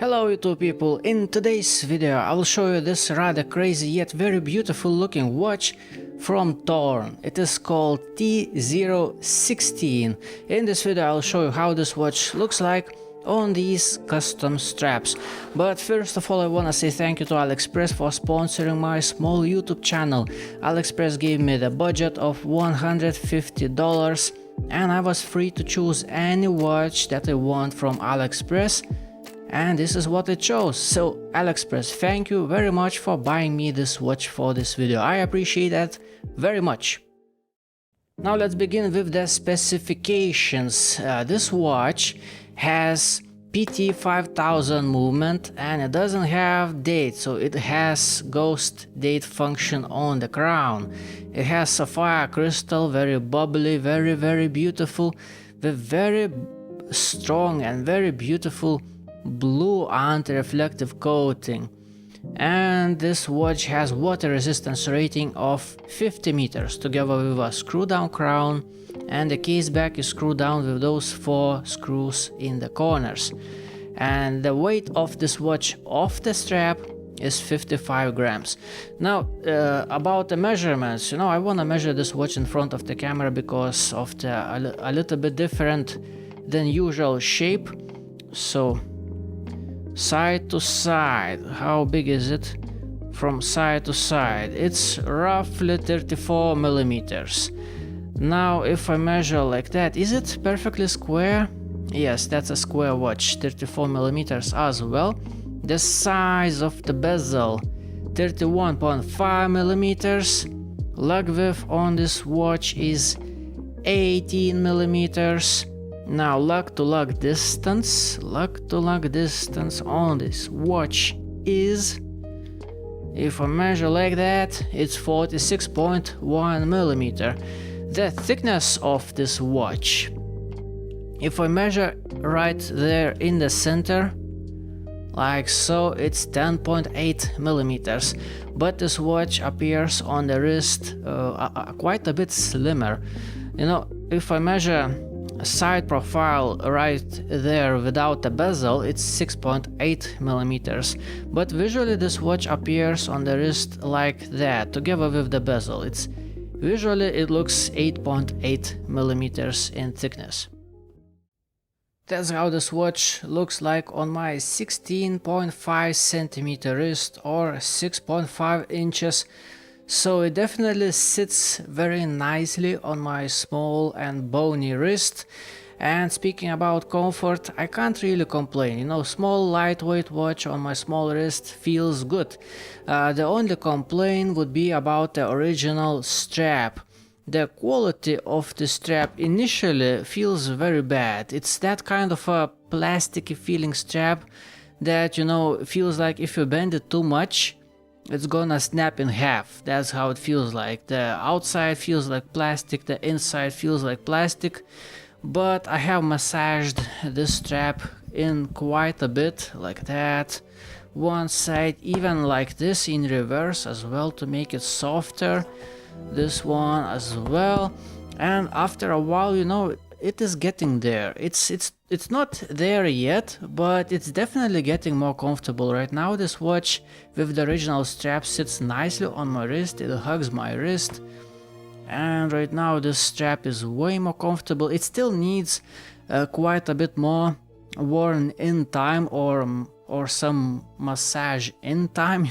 Hello YouTube people, in today's video I will show you this rather crazy yet very beautiful looking watch from Thorn. It is called T016. In this video I will show you how this watch looks like on these custom straps. But first of all I wanna say thank you to AliExpress for sponsoring my small YouTube channel. AliExpress gave me the budget of $150 and I was free to choose any watch that I want from AliExpress. And this is what it chose. So AliExpress, thank you very much for buying me this watch for this video. I appreciate that very much. Now let's begin with the specifications. This watch has PT 5000 movement and it doesn't have date, so it has ghost date function on the crown. It has sapphire crystal, very bubbly, very beautiful, with very strong and very beautiful blue anti-reflective coating, and this watch has water resistance rating of 50 meters together with a screw down crown, and the case back is screwed down with those 4 screws in the corners. And the weight of this watch off the strap is 55 grams. Now about the measurements, I want to measure this watch in front of the camera because of the a little bit different than usual shape. So side to side, how big is it from side to side? It's roughly 34 millimeters. Now if I measure like that, is it perfectly square? Yes, that's a square watch, 34 millimeters as well. The size of the bezel, 31.5 millimeters. Lug width on this watch is 18 millimeters. Now lug to lug distance on this watch is, if I measure like that, it's 46.1 millimeter. The thickness of this watch, if I measure right there in the center, like so, it's 10.8 millimeters. But this watch appears on the wrist quite a bit slimmer. If I measure side profile right there without the bezel, it's 6.8 millimeters, but visually this watch appears on the wrist like that together with the bezel. Visually it looks 8.8 millimeters in thickness. That's how this watch looks like on my 16.5 centimeter wrist or 6.5 inches. So it definitely sits very nicely on my small and bony wrist. And speaking about comfort, I can't really complain. Small lightweight watch on my small wrist feels good. The only complaint would be about the original strap. The quality of the strap initially feels very bad. It's that kind of a plasticky feeling strap that, feels like if you bend it too much, it's gonna snap in half. That's how it feels like. The outside feels like plastic, the inside feels like plastic. But I have massaged this strap in quite a bit, like that. One side, even like this in reverse as well to make it softer. This one as well. And after a while, it is getting there. It's not there yet, but it's definitely getting more comfortable. Right now this watch with the original strap sits nicely on my wrist, it hugs my wrist, and right now this strap is way more comfortable. It still needs quite a bit more worn in time or some massage in time,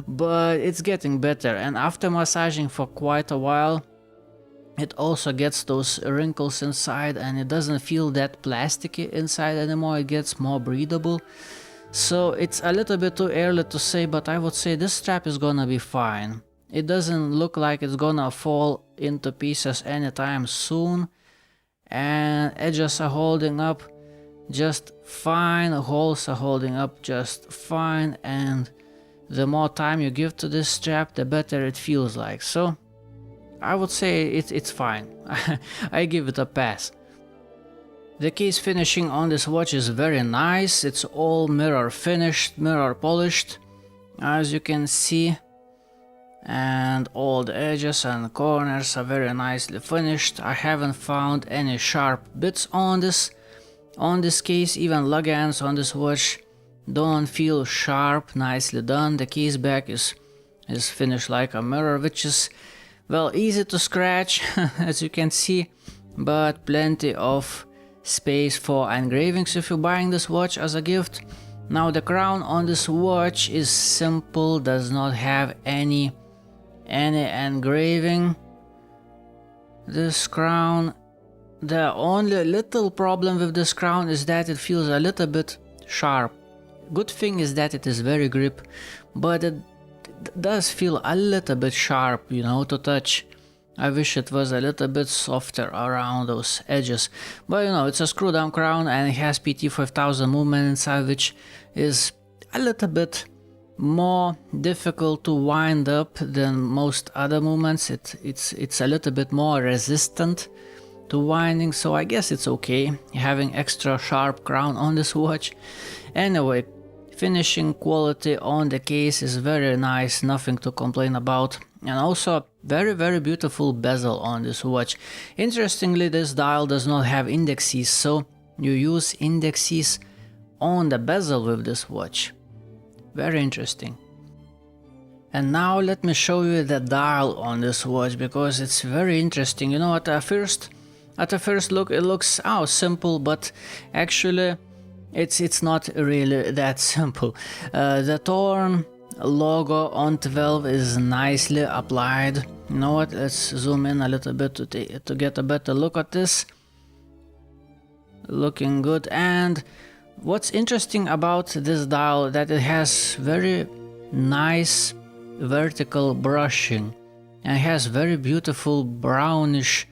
but it's getting better. And after massaging for quite a while, it also gets those wrinkles inside and it doesn't feel that plasticky inside anymore. It gets more breathable. So it's a little bit too early to say, but I would say this strap is gonna be fine. It doesn't look like it's gonna fall into pieces anytime soon. And edges are holding up just fine, holes are holding up just fine, and the more time you give to this strap, the better it feels like. So I would say it's fine. I give it a pass. The case finishing on this watch is very nice. It's all mirror finished, mirror polished, as you can see. And all the edges and corners are very nicely finished. I haven't found any sharp bits on this case. Even lug ends on this watch don't feel sharp, nicely done. The case back is finished like a mirror, which is, well, easy to scratch as you can see, but plenty of space for engravings if you're buying this watch as a gift. Now the crown on this watch is simple, does not have any engraving. This crown, the only little problem with this crown is that it feels a little bit sharp. Good thing is that it is very grip, but it does feel a little bit sharp, you know, to touch. I wish it was a little bit softer around those edges, but you know, it's a screw down crown and it has PT5000 movement inside, which is a little bit more difficult to wind up than most other movements. It's a little bit more resistant to winding, so I guess it's okay having extra sharp crown on this watch. Anyway, finishing quality on the case is very nice, nothing to complain about. And also very beautiful bezel on this watch. Interestingly, this dial does not have indexes, so you use indexes on the bezel with this watch. Very interesting. And now let me show you the dial on this watch, because it's very interesting. You know, at a first look it looks simple, but actually it's not really that simple. The Thorn logo on 12 is nicely applied. You know what, let's zoom in a little bit to get a better look at this. Looking good. And what's interesting about this dial, that it has very nice vertical brushing and it has very beautiful brownish,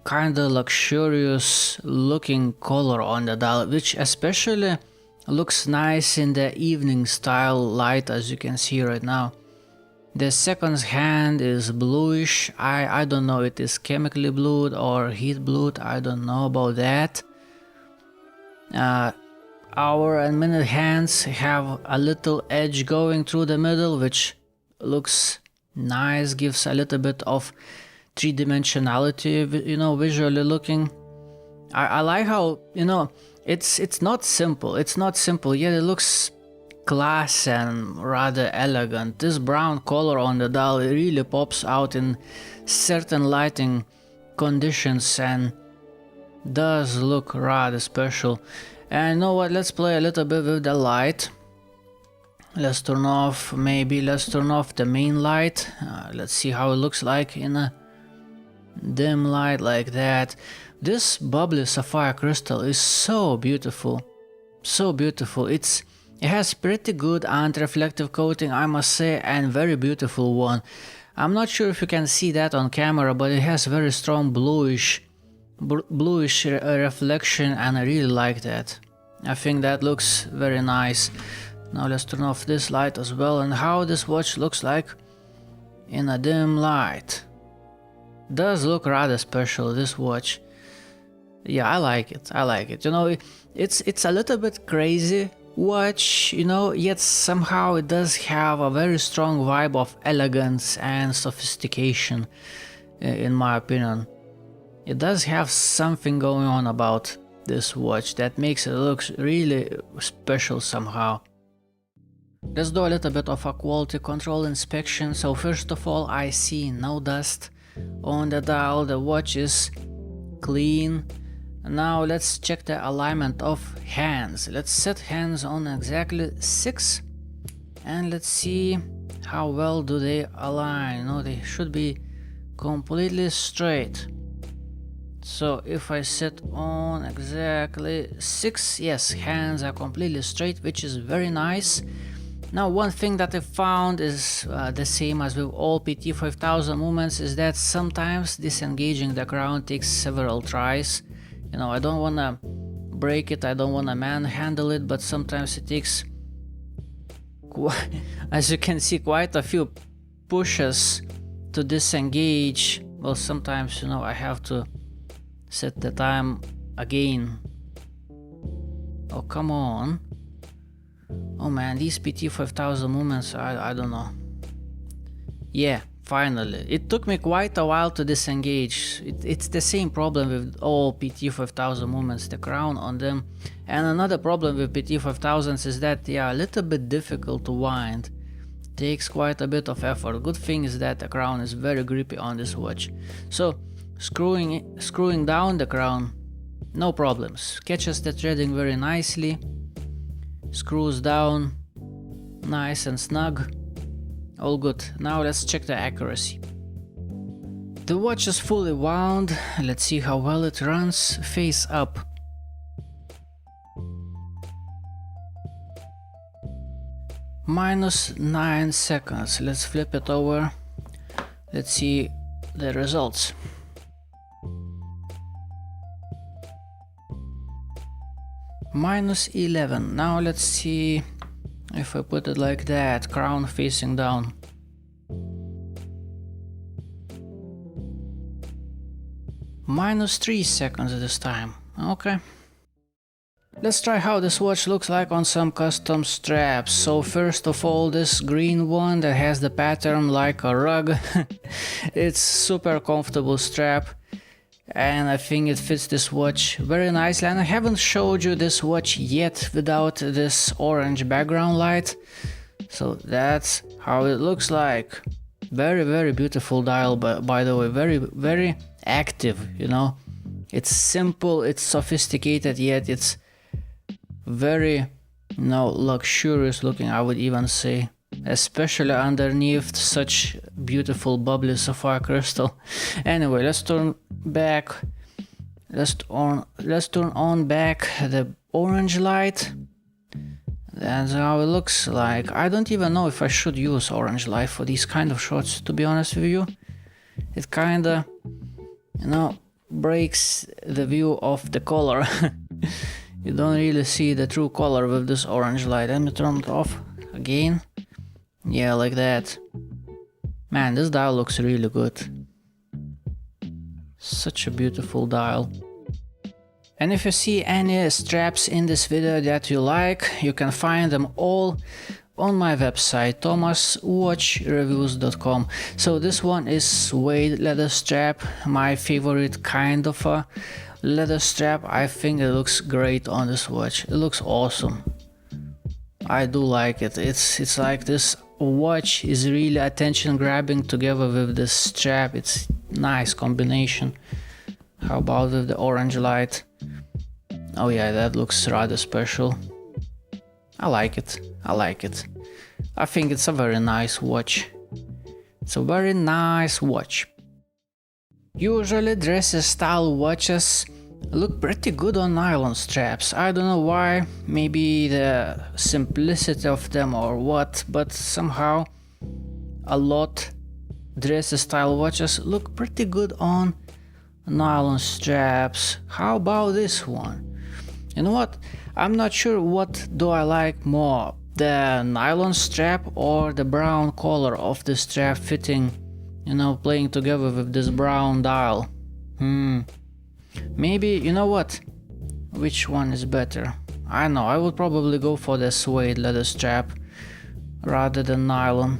kinda luxurious looking color on the dial, which especially looks nice in the evening style light, as you can see right now. The second hand is bluish. I don't know if it is chemically blued or heat blued, I don't know about that. Hour and minute hands have a little edge going through the middle, which looks nice, gives a little bit of three-dimensionality, you know, visually looking. I like how, you know, it's not simple, yet it looks classy and rather elegant. This brown color on the dial really pops out in certain lighting conditions and does look rather special. And you know what, let's play a little bit with the light. Let's turn off the main light. Let's see how it looks like in a dim light like that. This bubbly sapphire crystal is so beautiful, so beautiful. It has pretty good anti-reflective coating, I must say, and very beautiful one. I'm not sure if you can see that on camera, but it has very strong bluish reflection, and I really like that. I think that looks very nice. Now let's turn off this light as well, and how this watch looks like in a dim light. Does look rather special, this watch. Yeah, I like it. You know, it's a little bit crazy watch, you know, yet somehow it does have a very strong vibe of elegance and sophistication, in my opinion. It does have something going on about this watch that makes it look really special somehow. Let's do a little bit of a quality control inspection. So first of all, I see no dust on the dial, the watch is clean. Now let's check the alignment of hands. Let's set hands on exactly 6 and let's see how well do they align. No, they should be completely straight. So if I set on exactly 6, yes, hands are completely straight, which is very nice. Now one thing that I found is the same as with all PT5000 movements, is that sometimes disengaging the crown takes several tries. You know, I don't want to break it, I don't want to manhandle it, but sometimes it takes, as you can see, quite a few pushes to disengage. Well, sometimes, you know, I have to set the time again. Oh, come on. Oh man, these PT5000 movements, I don't know. Yeah, Finally, it took me quite a while to disengage. It's the same problem with all PT5000 movements, the crown on them. And another problem with PT5000s is that they are a little bit difficult to wind. Takes quite a bit of effort. Good thing is that the crown is very grippy on this watch. So screwing down the crown, no problems. Catches the threading very nicely. Screws down, nice and snug. All good. Now let's check the accuracy. The watch is fully wound. Let's see how well it runs face up. -9 seconds. Let's flip it over. Let's see the results. -11. Now let's see if I put it like that, crown facing down. -3 seconds this time. Okay. Let's try how this watch looks like on some custom straps. So first of all, this green one that has the pattern like a rug. It's super comfortable strap. And I think it fits this watch very nicely, and I haven't showed you this watch yet without this orange background light. So that's how it looks like. Very beautiful dial, but by the way, very active, you know. It's simple, it's sophisticated, yet it's very, you know, luxurious looking, I would even say. Especially underneath such beautiful bubbly sapphire crystal. Anyway, let's turn back. Let's turn on back the orange light. That's how it looks like. I don't even know if I should use orange light for these kind of shots, to be honest with you. It kinda, you know, breaks the view of the color. You don't really see the true color with this orange light. Let me turn it off again. Yeah, like that. Man, this dial looks really good. Such a beautiful dial. And if you see any straps in this video that you like, you can find them all on my website, thomaswatchreviews.com. So this one is suede leather strap, my favorite kind of a leather strap. I think it looks great on this watch. It looks awesome. I do like it. It's like this watch is really attention grabbing together with this strap. It's nice combination. How about with the orange light? Oh yeah, that looks rather special. I like it. I like it. I think it's a very nice watch. It's a very nice watch. Usually dresses style watches look pretty good on nylon straps. I don't know why, maybe the simplicity of them or what, but somehow a lot dress style watches look pretty good on nylon straps. How about this one? You know what? I'm not sure what do I like more, the nylon strap or the brown color of the strap fitting, you know, playing together with this brown dial. Maybe, you know what? Which one is better? I know, I would probably go for the suede leather strap rather than nylon.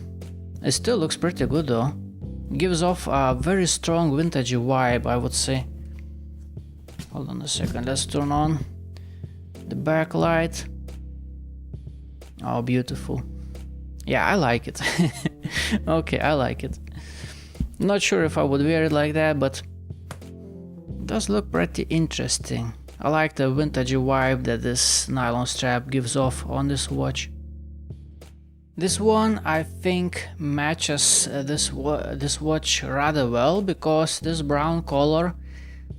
It still looks pretty good though. Gives off a very strong vintagey vibe, I would say. Hold on a second, let's turn on the backlight. Oh, beautiful. Yeah, I like it. Okay, I like it. Not sure if I would wear it like that, but it does look pretty interesting. I like the vintagey vibe that this nylon strap gives off on this watch. This one I think matches this watch rather well, because this brown color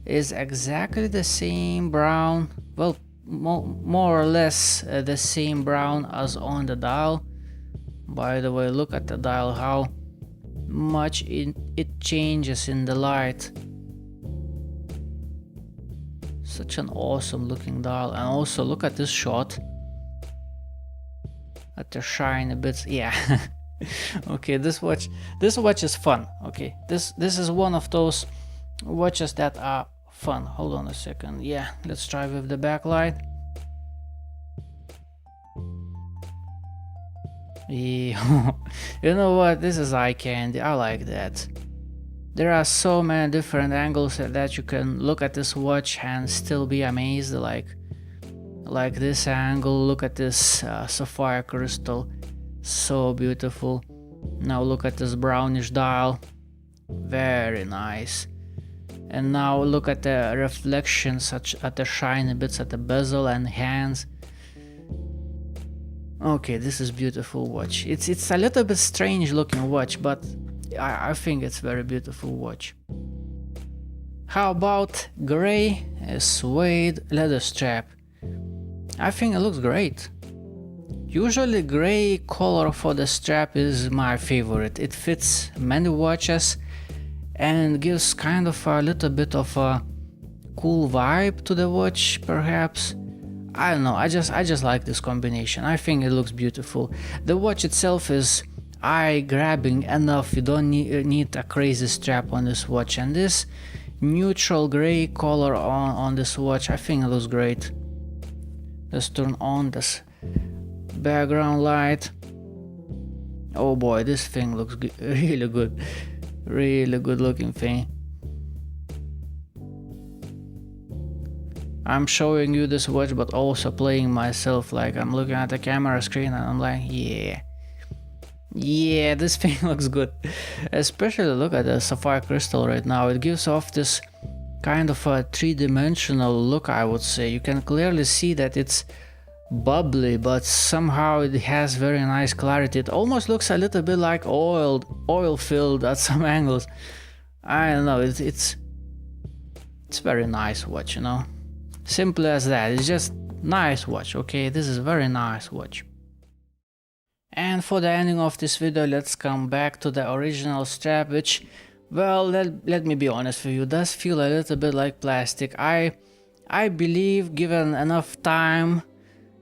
is exactly the same brown, well, more or less the same brown as on the dial. By the way, look at the dial, how much it changes in the light. Such an awesome looking dial. And also look at this shot, at the shine a bit. Yeah. Okay, this watch is fun. Okay, this is one of those watches that are fun. Hold on a second. Yeah, let's try with the backlight. Yeah. You know what, this is eye candy, I like that. There are so many different angles that you can look at this watch and still be amazed, like this angle. Look at this sapphire crystal, so beautiful. Now look at this brownish dial, very nice. And now look at the reflections at the shiny bits at the bezel and hands. Okay, this is beautiful watch. It's a little bit strange looking watch, but I think it's very beautiful watch. How about gray suede leather strap? I think it looks great. Usually gray color for the strap is my favorite. It fits many watches and gives kind of a little bit of a cool vibe to the watch, perhaps. I don't know, I just like this combination. I think it looks beautiful. The watch itself is eye-grabbing enough. You don't need a crazy strap on this watch, and this neutral gray color on this watch, I think it looks great. Let's turn on this background light. Oh boy, this thing looks really good. Really good looking thing. I'm showing you this watch but also playing myself, like I'm looking at the camera screen and I'm like, yeah, this thing looks good. Especially look at the sapphire crystal right now. It gives off this kind of a three-dimensional look, I would say. You can clearly see that it's bubbly, but somehow it has very nice clarity. It almost looks a little bit like oil filled at some angles. I don't know, it's very nice watch, you know. Simple as that. It's just nice watch. Okay, this is very nice watch. And for the ending of this video, let's come back to the original strap, which, well, let me be honest with you, does feel a little bit like plastic. I believe given enough time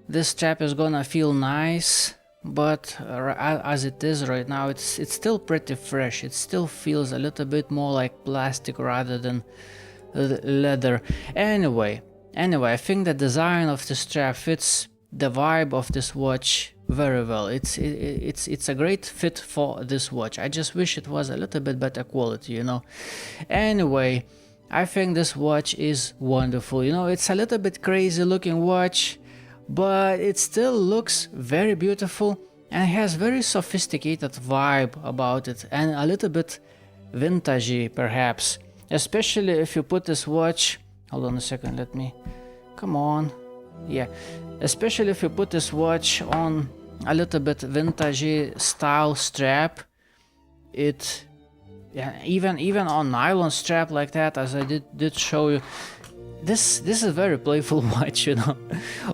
this strap is gonna feel nice, but as it is right now, it's still pretty fresh. It still feels a little bit more like plastic rather than leather. Anyway, I think the design of the strap fits the vibe of this watch very well. It's a great fit for this watch. I just wish it was a little bit better quality, you know. Anyway, I think this watch is wonderful. You know, it's a little bit crazy looking watch, but it still looks very beautiful and has very sophisticated vibe about it, and a little bit vintagey perhaps, especially if you put this watch, hold on a second, let me, come on, yeah, especially if you put this watch on a little bit vintagey style strap. It, yeah, even on nylon strap like that, as I did show you, this is a very playful watch, you know.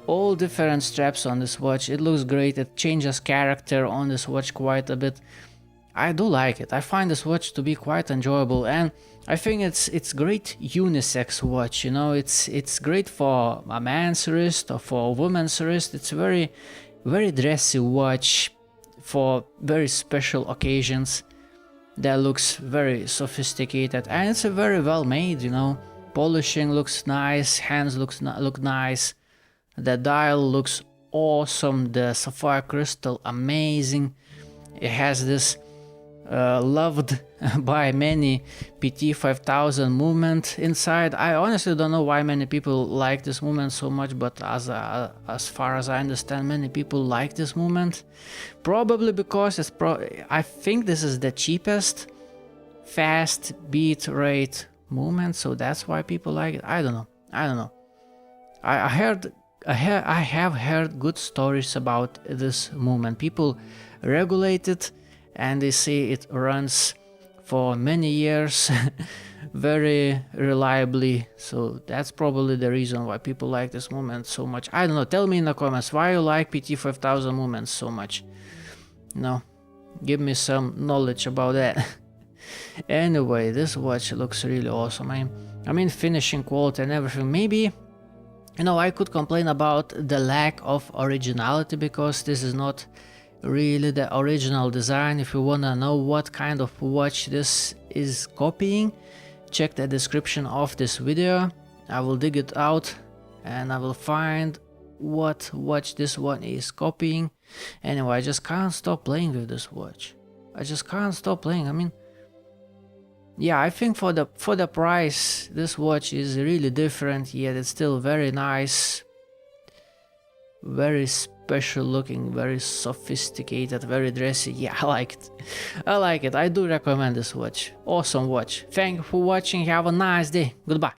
All different straps on this watch. It looks great. It changes character on this watch quite a bit. I do like it. I find this watch to be quite enjoyable, and I think it's great unisex watch, you know. It's great for a man's wrist or for a woman's wrist. It's very dressy watch for very special occasions. That looks very sophisticated, and it's a very well made, you know. Polishing looks nice, hands look nice, the dial looks awesome, the sapphire crystal amazing. It has this loved by many PT5000 movement inside. I honestly don't know why many people like this movement so much, but as far as I understand, many people like this movement. Probably because I think this is the cheapest fast beat rate movement, so that's why people like it. I don't know. I have heard good stories about this movement. People regulate it and they say it runs for many years very reliably, so that's probably the reason why people like this movement so much. I don't know, tell me in the comments why you like PT5000 movements so much. No, give me some knowledge about that. Anyway, this watch looks really awesome. I mean finishing quality and everything. Maybe, you know, I could complain about the lack of originality, because this is not really the original design. If you wanna know what kind of watch this is copying, check the description of this video. I will dig it out and I will find what watch this one is copying. Anyway, I just can't stop playing with this watch. I just can't stop playing. I mean, yeah, I think for the price, this watch is really different, yet it's still very nice, very special looking, very sophisticated, very dressy. Yeah, I like it. I like it. I do recommend this watch. Awesome watch. Thank you for watching. Have a nice day. Goodbye.